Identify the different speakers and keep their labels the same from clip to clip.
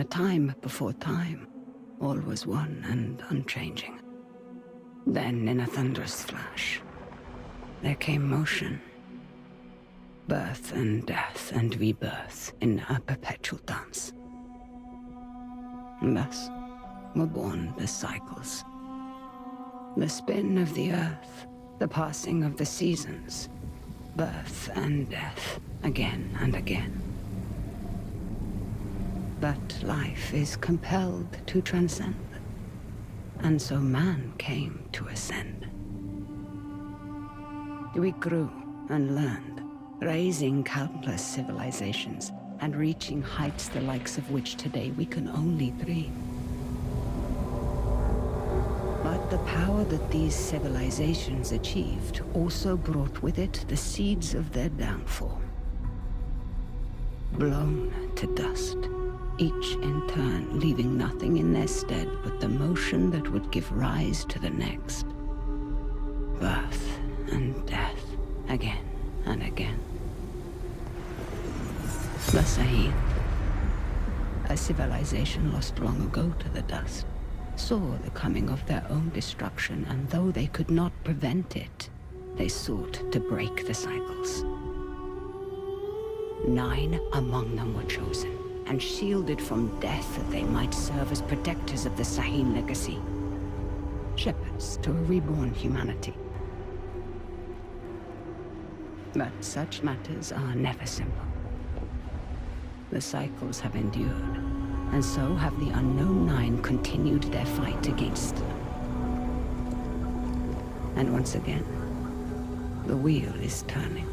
Speaker 1: time before time, all was one and unchanging. Then, in a thunderous flash, there came motion. Birth and death and rebirth in a perpetual dance. Thus were born the cycles. The spin of the earth, the passing of the seasons, birth and death, again and again. But life is compelled to transcend, and so man came to ascend. We grew and learned, raising countless civilizations and reaching heights the likes of which today we can only dream. But the power that these civilizations achieved also brought with it the seeds of their downfall. Blown to dust, each in turn leaving nothing in their stead but the motion that would give rise to the next. Birth and death, again and again. The Sahid, a civilization lost long ago to the dust, saw the coming of their own destruction, and though they could not prevent it, they sought to break the cycles. 9 among them were chosen, and shielded from death that they might serve as protectors of the Sahim legacy. Shepherds to a reborn humanity. But such matters are never simple. The cycles have endured, and so have the unknown 9 continued their fight against them. And once again, the wheel is turning.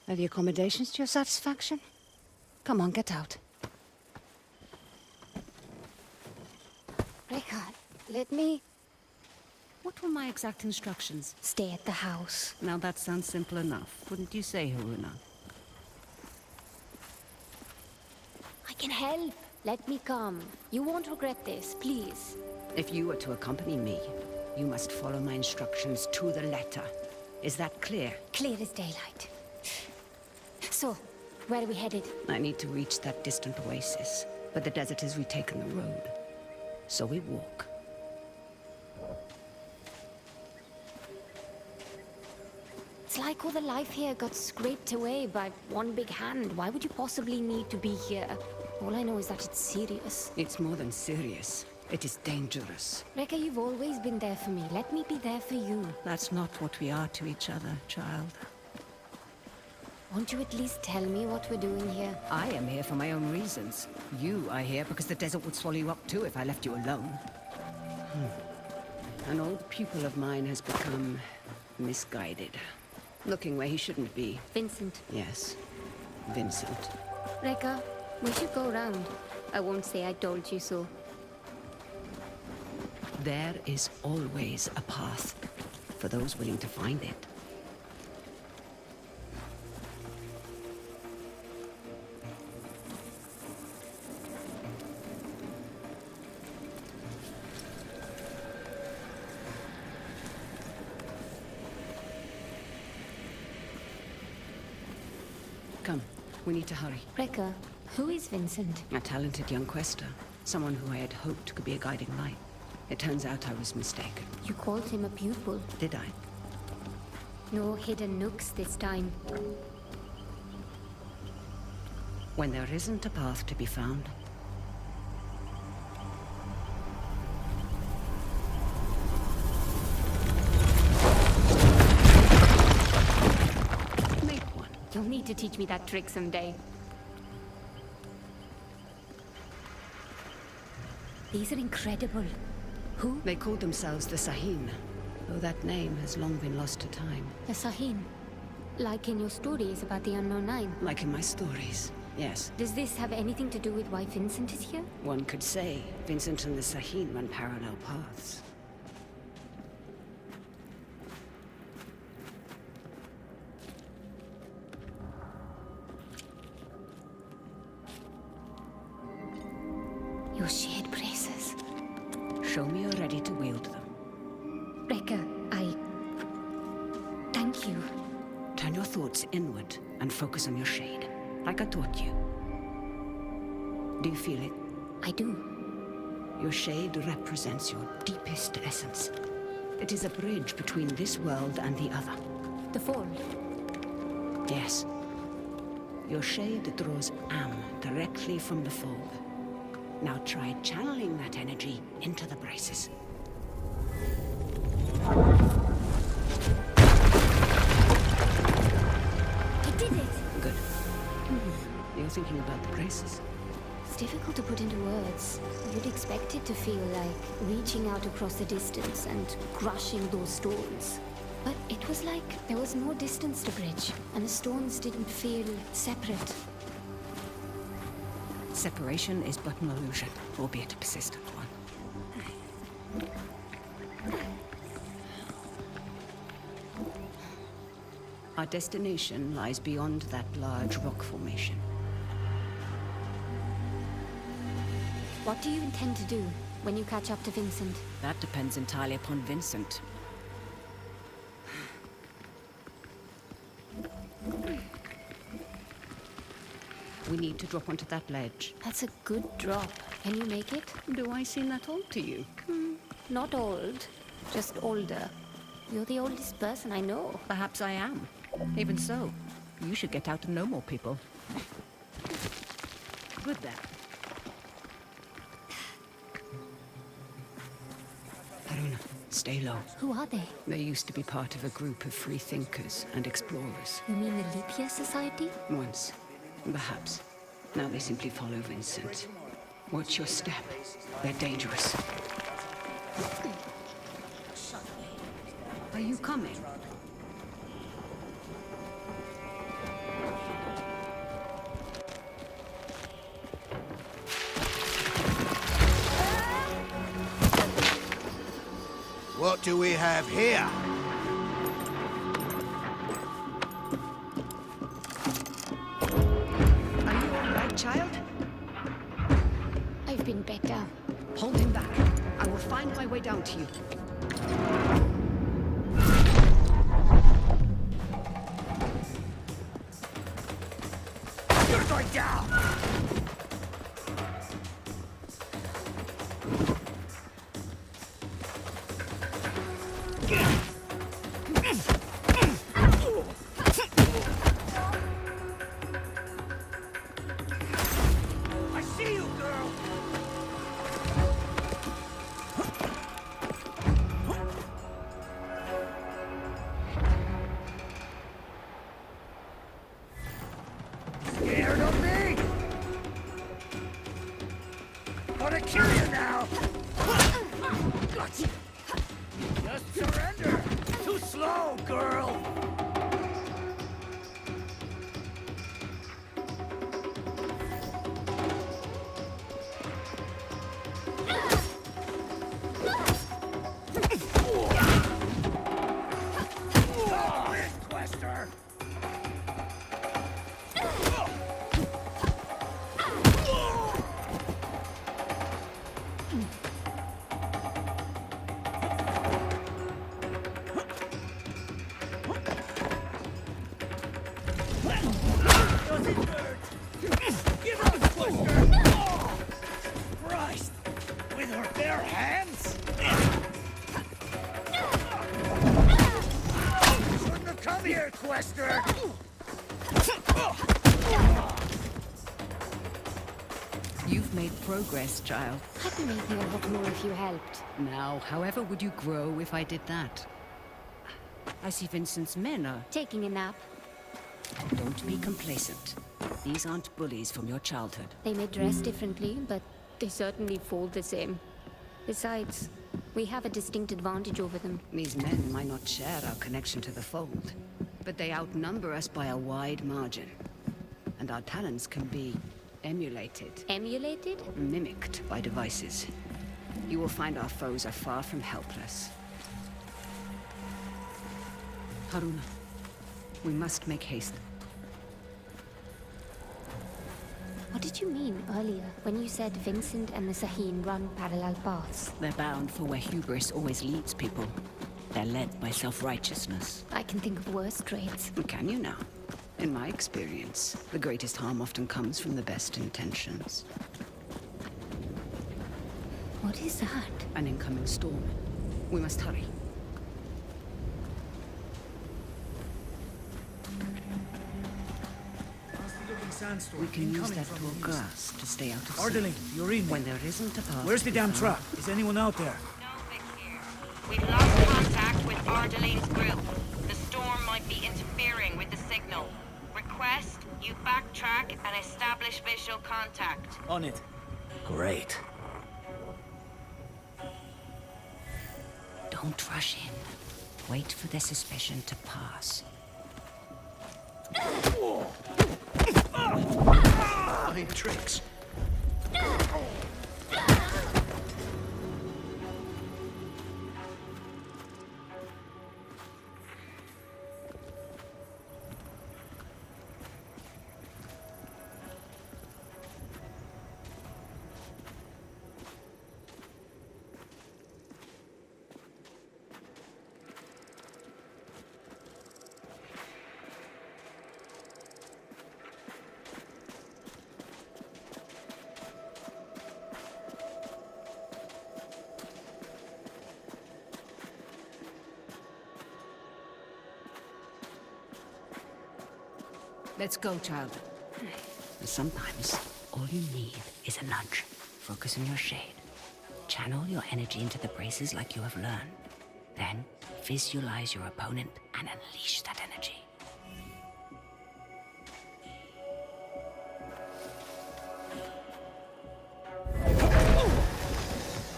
Speaker 1: Are the accommodations to your satisfaction? Come on, get out.
Speaker 2: Rika, let me...
Speaker 1: What were my exact instructions?
Speaker 2: Stay at the house.
Speaker 1: Now that sounds simple enough. Wouldn't you say, Haruna?
Speaker 2: I can help. let me come. You won't regret this, please.
Speaker 1: If you are to accompany me, you must follow my instructions to the letter. Is that clear?
Speaker 2: Clear as daylight. So, where are we headed?
Speaker 1: I need to reach that distant oasis, but the desert has retaken the road. So we walk.
Speaker 2: It's like all the life here got scraped away by one big hand. Why would you possibly need to be here? All I know is that it's serious.
Speaker 1: It's more than serious. It is dangerous.
Speaker 2: Rekka, you've always been there for me. Let me be there for you.
Speaker 1: That's not what we are to each other, child.
Speaker 2: Won't you at least tell me what we're doing here?
Speaker 1: I am here for my own reasons. You are here because the desert would swallow you up too if I left you alone. An old pupil of mine has become misguided. Looking where he shouldn't be.
Speaker 2: Vincent.
Speaker 1: Yes, Vincent.
Speaker 2: Rekka, we should go round. I won't say I told you so.
Speaker 1: There is always a path for those willing to find it. Come, we need to hurry.
Speaker 2: Rekka, who is Vincent?
Speaker 1: A talented young quester. Someone who I had hoped could be a guiding light. It turns out I was mistaken.
Speaker 2: You called him a pupil.
Speaker 1: Did I?
Speaker 2: No hidden nooks this time.
Speaker 1: When there isn't a path to be found. Make one.
Speaker 2: You'll need to teach me that trick someday. These are incredible. Who?
Speaker 1: They called themselves the Sahin, though that name has long been lost to time.
Speaker 2: The Sahin. Like in your stories about the Unknown Nine.
Speaker 1: Like in my stories, yes.
Speaker 2: Does this have anything to do with why Vincent is here?
Speaker 1: One could say Vincent and the Sahin run parallel paths.
Speaker 2: Your shared braces.
Speaker 1: Show me you're ready to wield them.
Speaker 2: Rekka, thank you.
Speaker 1: Turn your thoughts inward and focus on your shade, like I taught you. Do you feel it?
Speaker 2: I do.
Speaker 1: Your shade represents your deepest essence. It is a bridge between this world and the other.
Speaker 2: The Fold.
Speaker 1: Yes. Your shade draws Am directly from the fold. Now try channeling that energy into the braces.
Speaker 2: I did it!
Speaker 1: Good. You're thinking about the braces.
Speaker 2: It's difficult to put into words. You'd expect it to feel like reaching out across the distance and crushing those stones. But it was like there was no distance to bridge, and the stones didn't feel separate.
Speaker 1: Separation is but an illusion, albeit a persistent one. Our destination lies beyond that large rock formation.
Speaker 2: What do you intend to do when you catch up to Vincent?
Speaker 1: That depends entirely upon Vincent. We need to drop onto that ledge.
Speaker 2: That's a good drop. Can you make it?
Speaker 1: Do I seem that old to you?
Speaker 2: Not old, just older. You're the oldest person I know.
Speaker 1: Perhaps I am. Even so, you should get out and know more people. Good then. Haruna, stay low.
Speaker 2: Who are they?
Speaker 1: They used to be part of a group of free thinkers and explorers.
Speaker 2: You mean the Lipia Society?
Speaker 1: Once. Perhaps. Now they simply follow Vincent. Watch your step. They're dangerous. Are you coming?
Speaker 3: What do we have here?
Speaker 1: Are you all right, child?
Speaker 2: better.
Speaker 1: Hold him back. I will find my way down to you.
Speaker 3: You're going down! I see you, girl! Scared of me? Gonna kill you now! Gotcha! Just surrender! Too slow, girl! Oh, Quester! Does it hurt? Give up, Quester! Oh, Christ! With her bare hands? Shouldn't have come here, Quester!
Speaker 1: You've made progress, child.
Speaker 2: I'd be making a lot more if you helped.
Speaker 1: Now, however would you grow if I did that? I see Vincent's men are...
Speaker 2: Taking a nap.
Speaker 1: Don't be complacent. These aren't bullies from your childhood.
Speaker 2: They may dress differently, but they certainly fall the same. Besides, we have a distinct advantage over them.
Speaker 1: These men might not share our connection to the fold, but they outnumber us by a wide margin. And our talents can be emulated,
Speaker 2: Emulated?
Speaker 1: mimicked by devices. You will find our foes are far from helpless. Haruna, we must make haste.
Speaker 2: What did you mean earlier when you said Vincent and the Saheen run parallel paths?
Speaker 1: They're bound for where hubris always leads people. They're led by self-righteousness.
Speaker 2: I can think of worse traits.
Speaker 1: Can you now? In my experience, the greatest harm often comes from the best intentions.
Speaker 2: What is that?
Speaker 1: An incoming storm. We must hurry. We can use that tall grass to stay out of sight.
Speaker 4: Ardeling, you're in.
Speaker 1: When there isn't a path.
Speaker 4: Where's the damn truck? Is anyone out there?
Speaker 5: Novik here. We've lost contact with Ardeline's group. The storm might be interfering with the signal. Request you backtrack and establish visual contact.
Speaker 4: On it. Great.
Speaker 1: Don't rush in. Wait for their suspicion to pass.
Speaker 3: Fine tricks.
Speaker 1: Let's go, child. Sometimes, all you need is a nudge. Focus on your shade. Channel your energy into the braces like you have learned. Then, visualize your opponent and unleash that energy.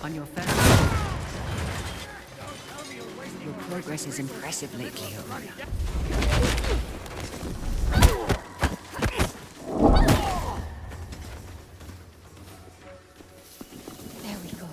Speaker 1: On your first... Your progress is impressive lately, Haruna.
Speaker 2: There we go.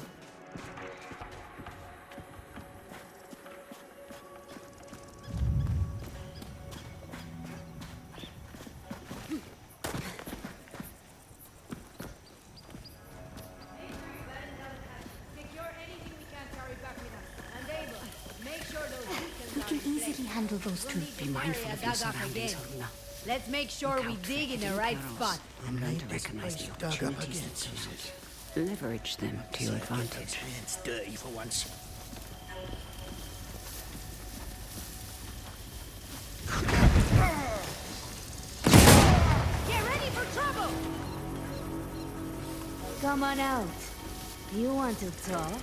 Speaker 2: handle those two.
Speaker 1: Be mindful of your surroundings, Horna.
Speaker 6: Let's make sure
Speaker 1: Look
Speaker 6: we
Speaker 1: out for
Speaker 6: dig in the
Speaker 1: hidden
Speaker 6: right
Speaker 1: perils
Speaker 6: spot.
Speaker 1: And learn to recognize the opportunities that surround. Leverage them to your advantage.
Speaker 3: Hands dirty for once.
Speaker 6: Get ready for trouble!
Speaker 2: Come on out. You want to talk?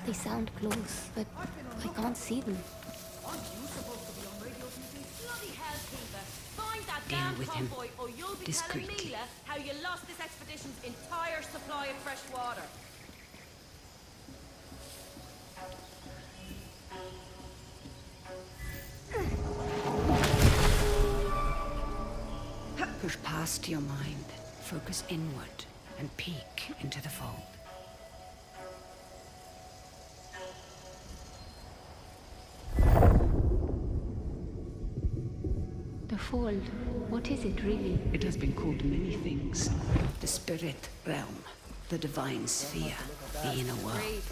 Speaker 2: They sound close, but I can't see them.
Speaker 1: Deal with him discreetly.
Speaker 6: Mila how you lost this expedition's entire supply of fresh water.
Speaker 1: Push past your mind, focus inward, and peek into the fold.
Speaker 2: The fold, what is it really?
Speaker 1: It has been called many things. The spirit realm, the divine sphere, the inner world.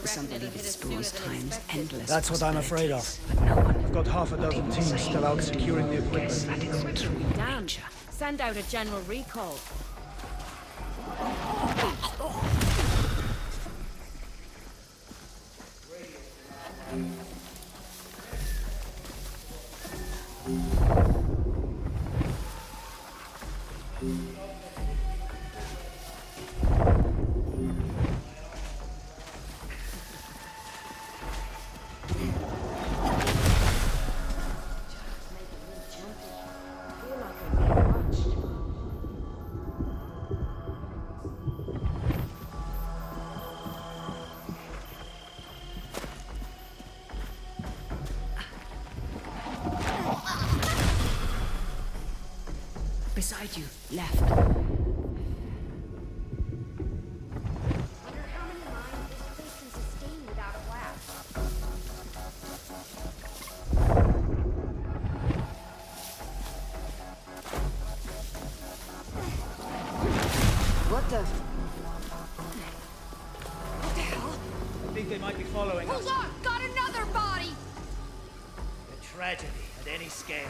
Speaker 1: For somebody that explores time's endless
Speaker 4: That's what I'm afraid of.
Speaker 1: possibilities, But no one
Speaker 4: I've got half a dozen teams still out securing the
Speaker 1: guess
Speaker 4: equipment.
Speaker 1: that is true
Speaker 6: Damn.
Speaker 1: nature.
Speaker 6: Send out a general recall.
Speaker 1: Beside you, left.
Speaker 2: Wonder how many lines this place can sustain without a blast.
Speaker 1: What the?
Speaker 4: I think they might be following us.
Speaker 6: Hold on! Got another body!
Speaker 3: A tragedy at any scale.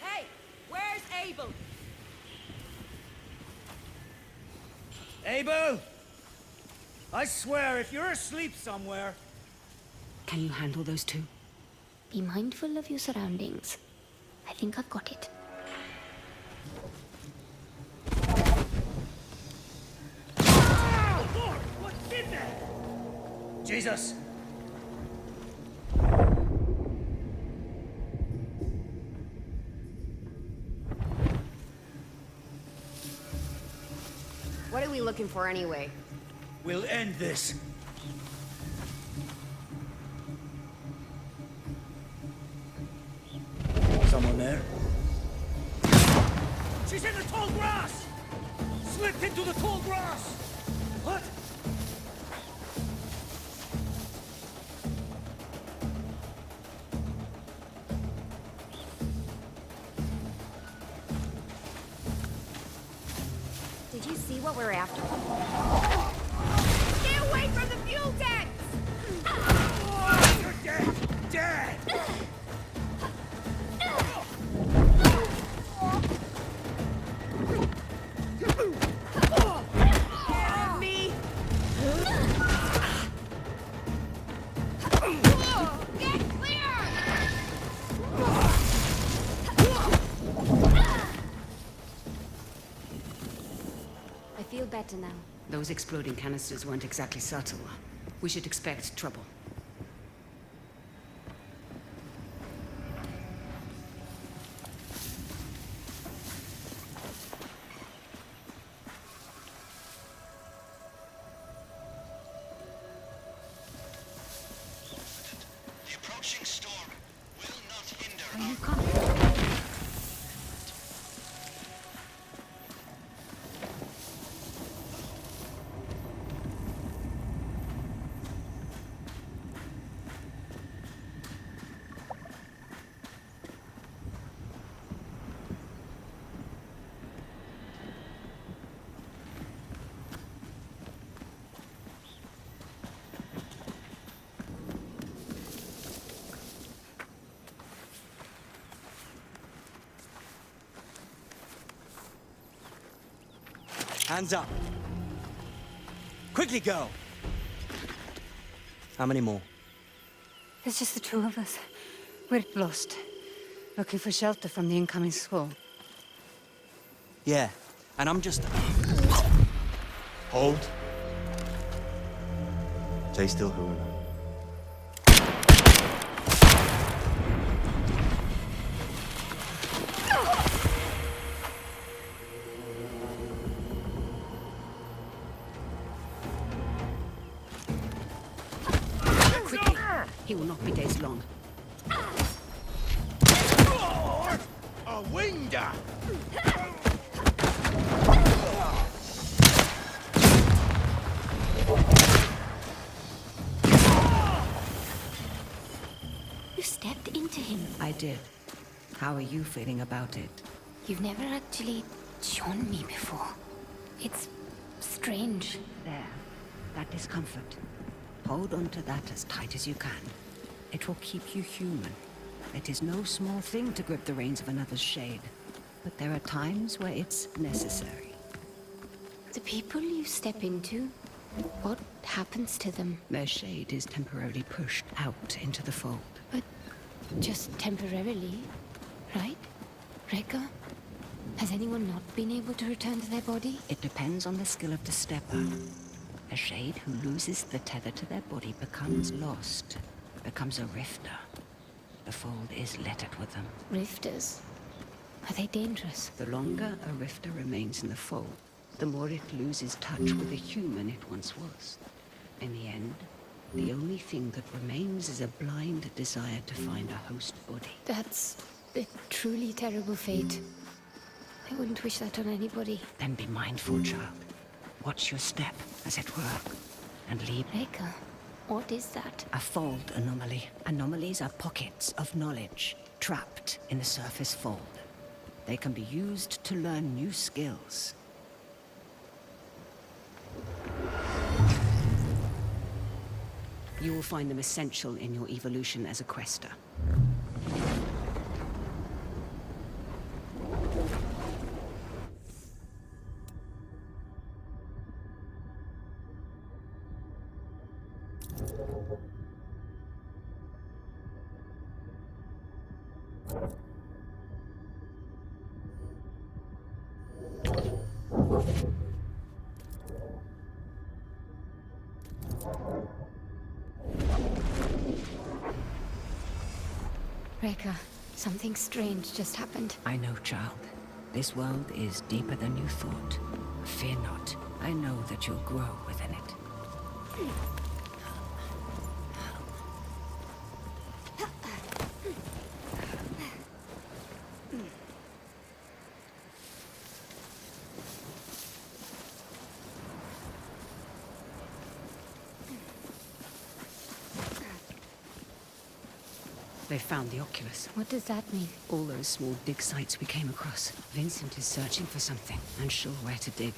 Speaker 6: Hey! Where's Abel?
Speaker 3: Abel! I swear, if you're asleep somewhere...
Speaker 1: Can you handle those two?
Speaker 2: Be mindful of your surroundings. I think I've got it.
Speaker 3: Oh, Lord! What's in there? Jesus!
Speaker 6: What are we looking for anyway?
Speaker 3: We'll end this.
Speaker 4: Someone there?
Speaker 3: She's in the tall grass! Slipped into the tall grass! What?
Speaker 6: Did you see what we're after? Stay away from the fuel tanks!
Speaker 3: Oh, you're dead! Dead!
Speaker 6: Me! Get clear!
Speaker 2: I feel better now.
Speaker 1: Those exploding canisters weren't exactly subtle. We should expect trouble.
Speaker 7: The approaching storm will not hinder
Speaker 1: Are
Speaker 7: our
Speaker 1: you coming?
Speaker 8: Hands up. Quickly go. How many more?
Speaker 1: There's just the two of us. We're lost. Looking for shelter from the incoming squall.
Speaker 8: Yeah, and I'm just... Hold. Stay still, Haruna.
Speaker 1: Quickly! He will not be days long.
Speaker 3: A winger!
Speaker 2: You stepped into him.
Speaker 1: I did. How are you feeling about it?
Speaker 2: You've never actually shown me before. It's strange.
Speaker 1: There. That discomfort. Hold on to that as tight as you can. It will keep you human. It is no small thing to grip the reins of another's shade. But there are times where it's necessary.
Speaker 2: The people you step into, what happens to them?
Speaker 1: Their shade is temporarily pushed out into the fold.
Speaker 2: But just temporarily, right? Rekka? Has anyone not been able to return to their body?
Speaker 1: It depends on the skill of the stepper. A shade who loses the tether to their body becomes lost, becomes a rifter. The fold is littered with them.
Speaker 2: Rifters? Are they dangerous?
Speaker 1: The longer a rifter remains in the fold, the more it loses touch with the human it once was. In the end, the only thing that remains is a blind desire to find a host body.
Speaker 2: That's a truly terrible fate. I wouldn't wish that on anybody.
Speaker 1: Then be mindful, child. Watch your step, as it were, and leave.
Speaker 2: Rekka, what is that?
Speaker 1: A fold anomaly. Anomalies are pockets of knowledge trapped in the surface fold. They can be used to learn new skills. You will find them essential in your evolution as a quester.
Speaker 2: Rekka, something strange just happened.
Speaker 1: I know, child. This world is deeper than you thought. Fear not. I know that you'll grow within it. They found the Oculus.
Speaker 2: What does that mean?
Speaker 1: All those small dig sites we came across. Vincent is searching for something, unsure where to dig.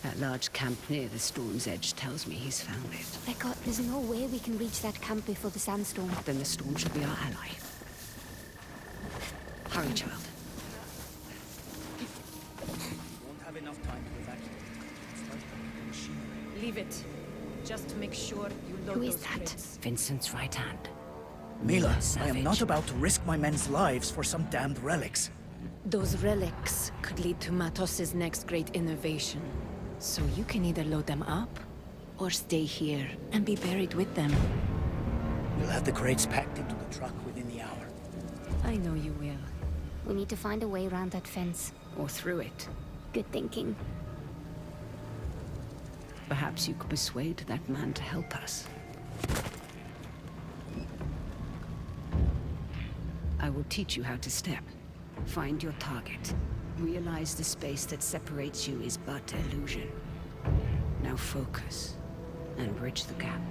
Speaker 1: That large camp near the storm's edge tells me he's found it.
Speaker 2: My God, there's no way we can reach that camp before the sandstorm.
Speaker 1: Then the storm should be our ally. Hurry, child.
Speaker 4: Won't have enough time to evacuate. Start the machinery.
Speaker 6: Leave it. Just make sure you load
Speaker 2: Who is
Speaker 6: those
Speaker 2: that?
Speaker 6: crates.
Speaker 1: Vincent's right hand.
Speaker 4: Mila, I
Speaker 1: Savage.
Speaker 4: am not about to risk my men's lives for some damned relics.
Speaker 6: Those relics could lead to Matos's next great innovation. So you can either load them up, or stay here and be buried with them.
Speaker 4: We'll have the crates packed into the truck within the hour.
Speaker 6: I know you will.
Speaker 2: We need to find a way around that fence.
Speaker 1: Or through it.
Speaker 2: Good thinking.
Speaker 1: Perhaps you could persuade that man to help us. I will teach you how to step. Find your target. Realize the space that separates you is but illusion. Now focus, and bridge the gap.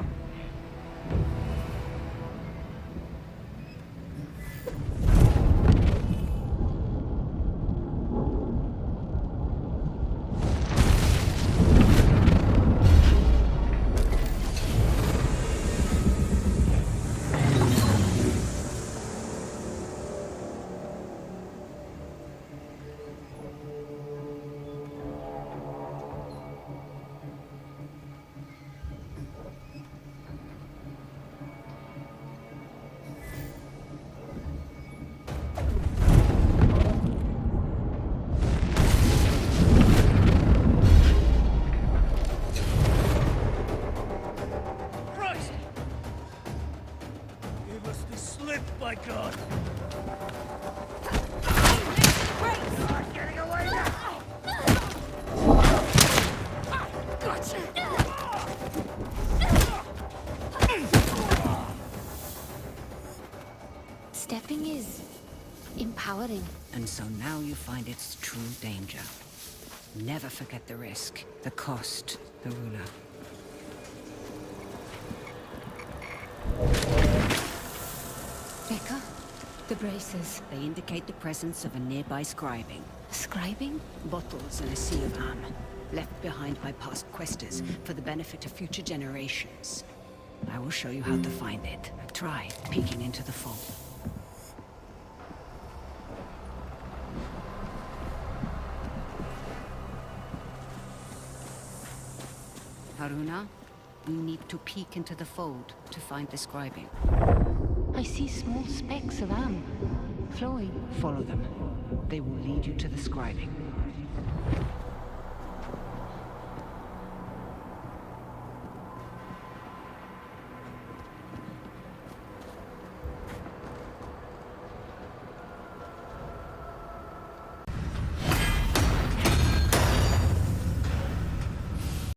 Speaker 3: Christ! Give us the slip, by God! Not getting away now!
Speaker 2: Stepping is empowering.
Speaker 1: And so now you find its true danger. Never forget the risk, the cost, the ruler.
Speaker 2: Becca, the braces.
Speaker 1: They indicate the presence of a nearby scribing.
Speaker 2: Scribing?
Speaker 1: Bottles and a sea of am, left behind by past questers for the benefit of future generations. I will show you how to find it. Try peeking into the fold. Haruna, you need to peek into the fold to find the scribing.
Speaker 2: I see small specks of am flowing.
Speaker 1: Follow them. They will lead you to the scribing.